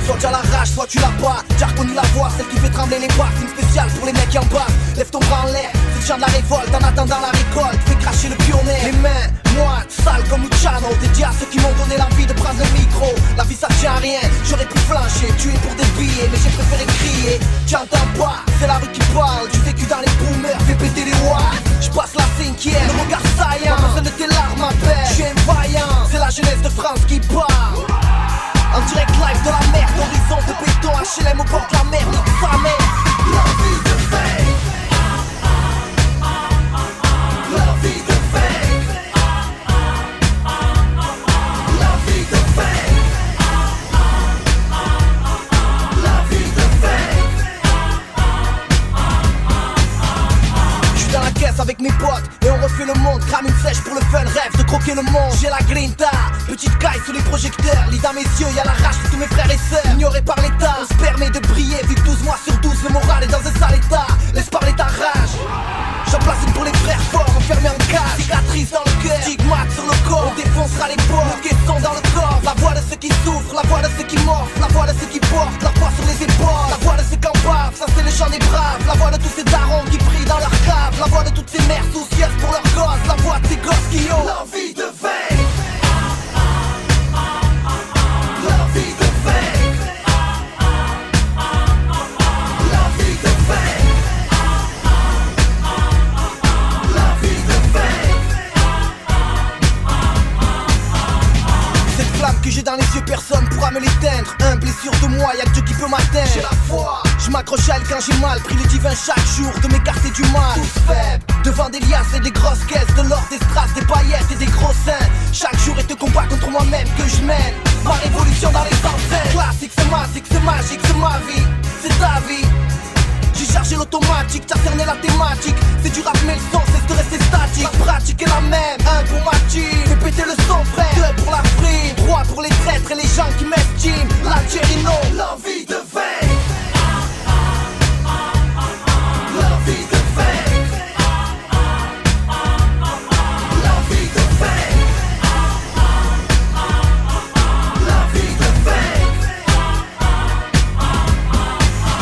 [SPEAKER 4] Soit tu as la rage, soit tu l'as pas. J'ai reconnu la voix, celle qui fait trembler les barres. Une spéciale pour les mecs qui en bas. Lève ton bras en l'air, c'est le chant de la révolte. En attendant la récolte, fais cracher le pionnier. Les mains moites, sales comme Luciano. Dédié à ceux qui m'ont donné l'envie de prendre le micro. La vie ça tient à rien, j'aurais pu flancher. Tuer pour des billets, mais j'ai préféré crier. Tu entends pas, c'est la rue qui parle. Du vécu dans les boomers, fais péter les watts. J'passe la cinquième, le regard saillant. Pas besoin de tes larmes à peine, j'suis un vaillant. C'est la jeunesse de France qui parle. En direct live de la mer, horizon de béton, HLM au bord de la mer, nique sa mère. La vie de fake. La vie de fake. La vie de fake. La vie de fake. J'suis dans la caisse avec mes potes et on refait le monde. Crame une sèche pour le fun, rêve de croquer le monde. J'ai la grinta, petite caille sous les projecteurs. Lit dans mes yeux, y'a la rage de tous mes frères et sœurs. Ignorés par l'état, on se permet de briller. Vu que 12 mois sur 12, le moral est dans un sale état. Laisse parler ta rage. J'en place une pour les frères forts, enfermés en cage. Cicatrice dans le cœur, stigmate sur le corps. On défoncera les ports, le caisson dans le corps. La voix de ceux qui souffrent, la voix de ceux qui morfent. La voix de ceux qui portent, la voix sur les épaules. La voix de ceux qui en bavent, ça c'est le chant des braves. La voix de tous ces darons qui prient dans leur cave. La voix de toutes ces mères soucieuses pour leurs gosses. La voix de ces gosses qui ont l'envie de veille. La vie de fake. La vie de fake. La vie de fake. Cette flamme que j'ai dans les yeux, personne pourra me l'éteindre. Humble et sûr de moi, y'a que Dieu qui peut m'atteindre. J'ai la foi, je m'accroche à elle quand j'ai mal. Prie le divin chaque jour de m'écarter du mal. Tous faibles, devant des liasses et des grosses caisses. De l'or, des strass, des paillettes et des gros seins. Chaque jour est un combat contre moi-même que je mène. Ma révolution dans les enseignes. Classique, c'est magique, c'est ma vie. C'est ta vie. J'ai chargé l'automatique, t'as cerné la thématique. C'est du rap mais le son c'est de rester statique. La pratique est la même, un pour ma team. Fais péter le son frère, deux pour la frime. Trois pour les traîtres et les gens qui m'estiment. L'Algérie non, l'envie de veille. La vie de fake. La vie de fake. La vie de fake.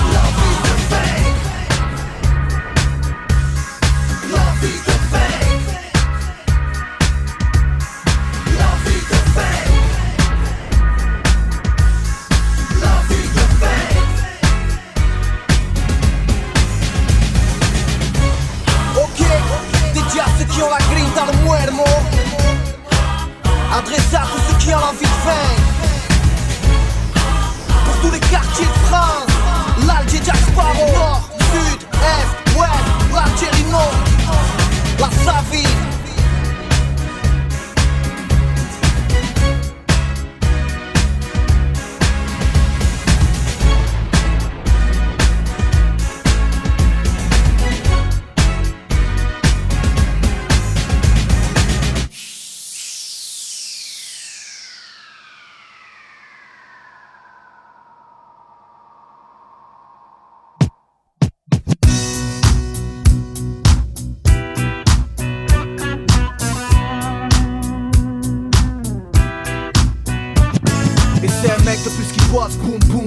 [SPEAKER 4] La vie de fake. La vie de fake. La vie de fake. La vie de fake. Ok, dédié à ceux qui ont la grille dans le muermo. Adressé à tous ceux qui ont l'envie de vaincre. Pour tous les quartiers de France. L'Alger Jack Sparrow. Nord, sud, est, ouest. L'Algérie non. La Savie.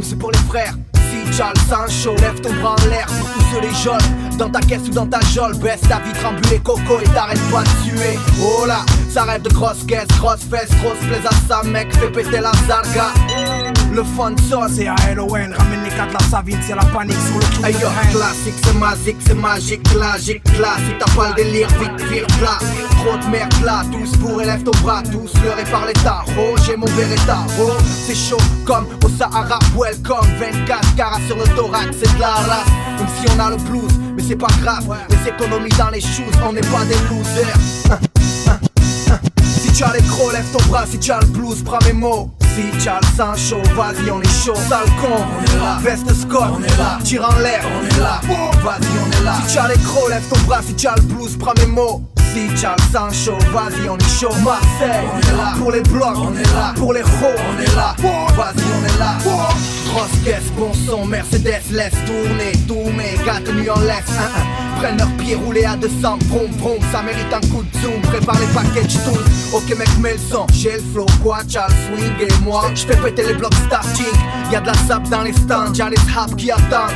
[SPEAKER 2] song c'est pour les frères. Si Charles Sancho, lève ton bras en l'air pour tous ceux les jeunes. Dans ta caisse ou dans ta geôle, baisse ta vitre en bulle et coco et t'arrêtes pas de suer. Oh là, ça rêve de grosses caisses, grosses fesses, grosses plaise à sa mec, fait péter la zarga. Le fun sauce,
[SPEAKER 6] C'est ALON, ramène les 4 la savine, c'est la panique sur le clou
[SPEAKER 2] hey yo, classique, c'est magique, clagique, classe. Si t'as pas le délire, vite, vire, plat. Trop de merde là, tous pour élève ton bras, tous leurrés par l'état. Oh, j'ai mon Beretta, oh, c'est chaud comme au Sahara. Welcome, 24 carats sur le thorax, c'est de la race. Même si on a le blues, mais c'est pas grave. Les économies dans les shoes, on n'est pas des losers. Si tu as les crocs, lève ton bras. Si tu as le blues, prends mes mots. Si tu as le sang chaud, vas-y on est chaud. Sale con, on est là. Veste Scott, on est là. Tire en l'air, on est là. Vas-y on est là. Si tu as les crocs, lève ton bras. Si tu as le blues, prends mes mots. Si tu as le sang chaud, vas-y on est chaud. Marseille, on est là. Pour les blocs, on est là. Pour les ros, on est là. Vas-y on est là. Grosse caisse, bon son, Mercedes, laisse tourner. Tous mes gars tenus en laisse. Prennent leurs pieds roulés à 200. Vroom vroom, ça mérite un coup de zoom. Prépare les packages tout. Ok mec, mets le son. J'ai le flow, quoi, t'as le swing et moi j'fais péter les blocs starting. Y'a de la sap dans les stands, y'a les haps qui attendent.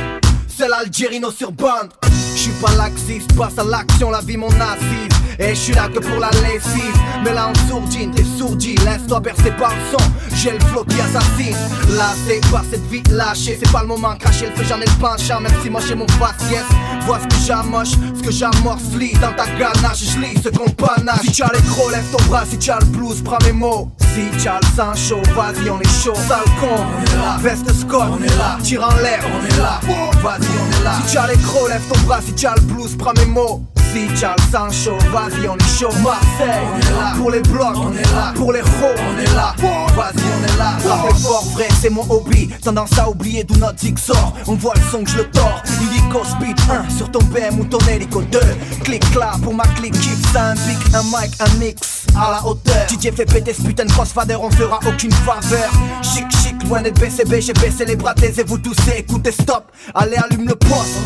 [SPEAKER 2] C'est l'Algérino sur bande. J'suis pas laxiste, passe à l'action, la vie mon assise. Et j'suis là que pour la lessive. Mais là en sourdine, t'es sourdi, laisse-toi bercer par le son. J'ai le flow qui assassine. Lassé par cette vie lâchée, c'est pas le moment, cracher le feu, j'en ai le penchant. Même si moche est mon face, yes. Vois ce que j'amoche, ce que j'amorce, lis dans ta ganache, j'lis ce qu'on panache. Si tu as les crocs, lève ton bras, si tu as le blues, prends mes mots. Si tu as le sang chaud, vas-y on est chaud. Sale con, on est là. Veste Scott, on est là. Tire en l'air, on est là. Vas-y on est là. Si tu as les crocs, lève ton bras, si tu as le blues, prends mes mots. Si tu as le sang chaud, vas-y on est chaud. Marseille, on est là. Pour les blocs, on est là. Pour les ros, on est là. Vas-y on est là. Rapper fort, vrai, c'est mon hobby. Tendance à oublier d'où notre zig sort. On voit le son que je le tords. Illico speed 1 sur ton BM ou ton hélico 2. Clic là pour ma clique kick. C'est un pic, un mic, un mix à la hauteur. DJ fait péter ce putain de crossfader, on fera aucune faveur. Chic chic, loin d'être BCB, j'ai baissé les bras, taisez-vous tous et écoutez stop. Allez allume le poste,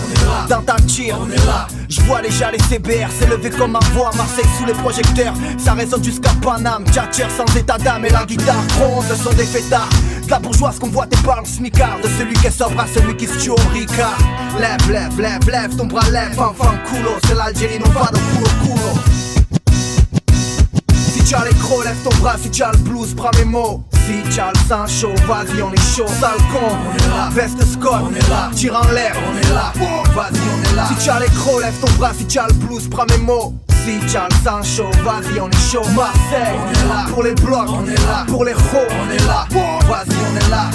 [SPEAKER 2] dans ta tire, on est là. Je vois déjà les CBR s'élever comme un voix. Marseille sous les projecteurs, ça résonne jusqu'à Paname. Tchatcher sans état d'âme et la guitare gronde le son des fêtards. De la bourgeoise qu'on voit tes parles smicard. De celui qui est sobre à celui qui se tue au ricard. Lève, lève, lève, lève ton bras, lève, enfant coulo. C'est l'Algérino, va de culo culo. Si tu as les crocs, lève ton bras, si tu as le blues, prends mes mots. Si tu as le sang chaud, vas-y on est chaud. Sale con, on est là. Veste Scott, on est là. Tire en l'air, on est là. Vas-y on est là. Si tu as les crocs, lève ton bras, si tu as le blues, prends mes mots. Si tu as le sang chaud, vas-y on est chaud. Marseille, on est là. Pour les blocs, on est là. Pour les ros, on est là. Vas-y on est là.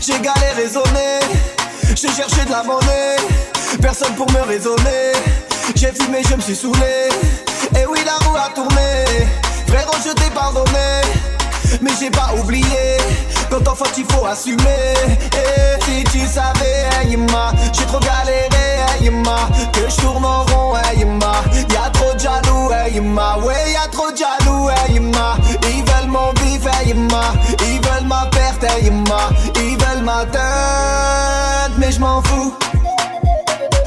[SPEAKER 4] J'ai galéré raisonné, j'ai cherché de la monnaie, personne pour me raisonner. J'ai fumé, je me suis saoulé, et oui la roue a tourné. Frérot je t'ai pardonné, mais j'ai pas oublié. Quand on faute il faut assumer. Et si tu savais, hey, j'ai trop galéré, hey, que je tourne en rond, hey, y'a trop de jaloux, hey, ouais y'a trop de jaloux, hey, ils veulent mon bif, hey, ils veulent ma perte, hey, ils veulent ma teinte, mais je m'en fous.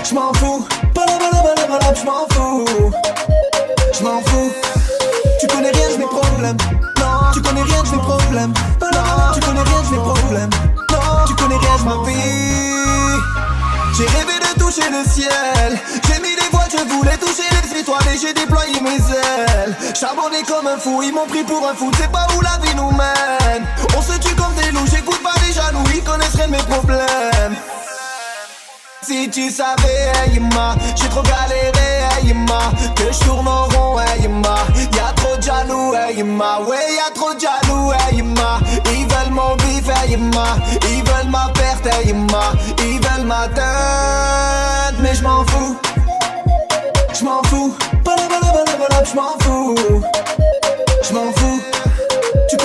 [SPEAKER 4] Je m'en fous, je m'en fous. Je m'en fous. Tu connais rien de mes problèmes. Non, tu connais rien de mes problèmes. Non, tu connais rien de mes problèmes. Non, tu connais rien de ma vie. J'ai rêvé de toucher le ciel. J'ai mis des voiles, je voulais toucher les étoiles et j'ai déployé mes ailes. Charbonné comme un fou, ils m'ont pris pour un fou. C'est pas où la vie nous mène. On se tue comme des loups, j'écoute pas les jaloux, ils connaissent rien de mes problèmes. Si tu savais, hey, j'ai trop galéré, hey, que je tourne en rond, hey, y'a trop de jaloux, hey, ouais y'a trop de jaloux, hey, ils veulent mon bif, hey, ils veulent ma perte, hey, ils veulent ma teinte, mais je m'en fous. Je m'en fous, je m'en fous. Je m'en fous. Tu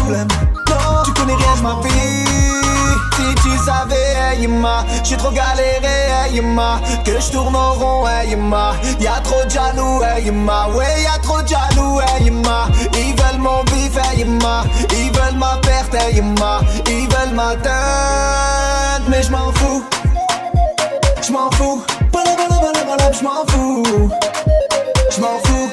[SPEAKER 4] problèmes. Non, tu connais rien de ma vie. Si tu savais, hey, j'ai trop galéré, hey, que je tourne en rond, hey, y'a trop de jaloux, hey, ouais, y'a trop de jaloux, hey, ils veulent mon bif, hey, ils veulent ma perte, hey, ils veulent ma teinte, mais je m'en fous, je m'en fous, je m'en fous, je m'en fous.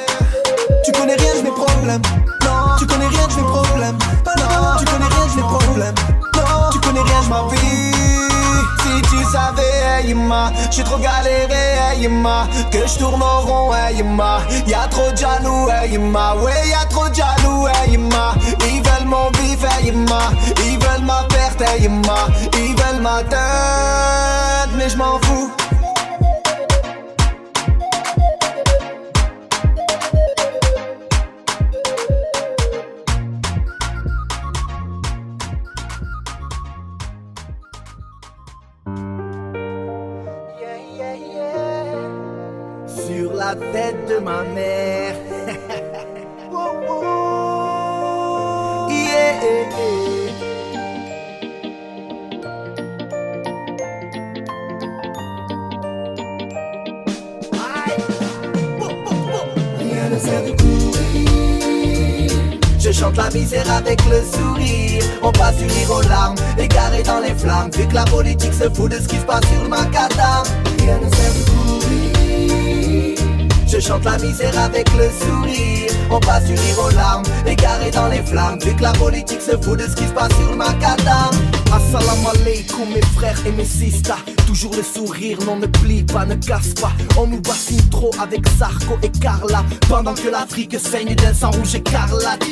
[SPEAKER 4] Tu connais rien de mes problèmes, non, tu connais rien de mes problèmes, non, tu connais rien de mes problèmes. Tu connais rien de ma vie. Si tu savais, hey, j'ai trop galéré, hey, que je tourne en rond, hey, y'a trop de jaloux, hey, ouais, y'a trop de jaloux, hey, ils veulent mon bif, hey, ils veulent ma perte, hey, ils veulent ma teinte, mais je m'en fous.
[SPEAKER 1] Sur la tête de ma mère. Yeah.
[SPEAKER 4] Rien ne sert de courir. Je chante la misère avec le sourire. On passe du rire aux larmes, égaré dans les flammes. Vu que la politique se fout de ce qui se passe sur le macadam. Rien ne sert de courir. Je chante la misère avec le sourire. On passe du rire aux larmes, égaré dans les flammes. Vu que la politique se fout de ce qui se passe sur le macadam.
[SPEAKER 1] Assalamu alaikum mes frères et mes sisters. Toujours le sourire, non ne plie pas, ne casse pas. On nous bassine trop avec Sarko et Carla. Pendant que l'Afrique saigne d'un sang rouge écarlate.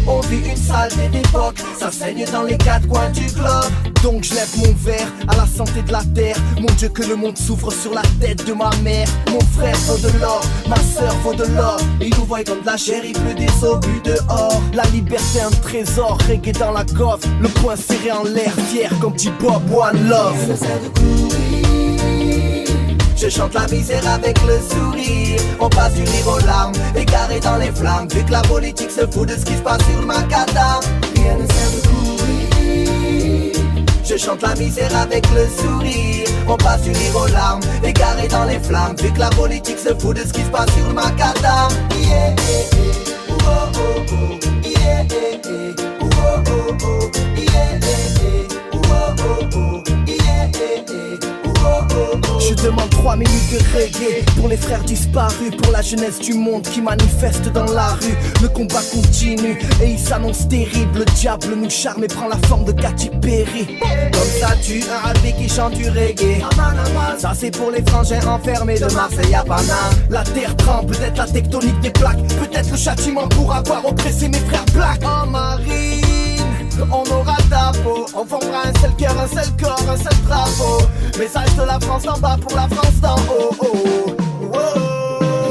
[SPEAKER 1] On vit une saleté d'époque, ça saigne dans les quatre coins du globe. Donc je lève mon verre à la santé de la terre. Mon Dieu que le monde souffre sur la tête de ma mère. Mon frère vaut de l'or, ma soeur vaut de l'or. Ils nous voient comme de la chair, il pleut des obus dehors. La liberté un trésor, reggae dans la coffre. Le poing serré en l'air, fier comme dit Bob One Love.
[SPEAKER 4] Je chante la misère avec le sourire. On passe du rire aux larmes, égaré dans les flammes. Vu que la politique se fout de ce qui se passe sur le macadam. Rien ne sert de courir. Je chante la misère avec le sourire. On passe du rire aux larmes, égaré dans les flammes. Vu que la politique se fout de ce qui se passe sur le macadam. Yeah, oh, oh, oh. Yeah, oh, oh, oh. Yeah, oh, oh, oh.
[SPEAKER 1] Je demande 3 minutes de reggae pour les frères disparus, pour la jeunesse du monde qui manifeste dans la rue. Le combat continue et il s'annonce terrible. Le diable nous charme et prend la forme de Katy Perry. Comme ça tue un albé qui chante du reggae. Ça c'est pour les frangins enfermés de Marseille à Paname. La terre tremble, peut-être la tectonique des plaques. Peut-être le châtiment pour avoir oppressé mes frères blacks. En marine, on aura ta peau. On formera un seul cœur, un seul corps, un seul drapeau. Message de la France d'en bas pour la France d'en haut.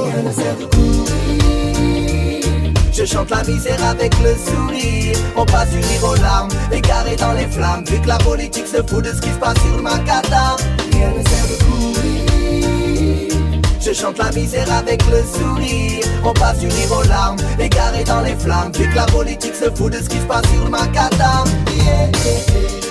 [SPEAKER 4] Rien ne sert de courir. Je chante la misère avec le sourire. On passe du rire aux larmes, égaré dans les flammes. Vu que la politique se fout de ce qui se passe sur le macadam. Rien ne sert de courir. Je chante la misère avec le sourire. On passe du rire aux larmes, égaré dans les flammes. Vu que la politique se fout de ce qui se passe sur le macadam. Yeah, yeah, yeah.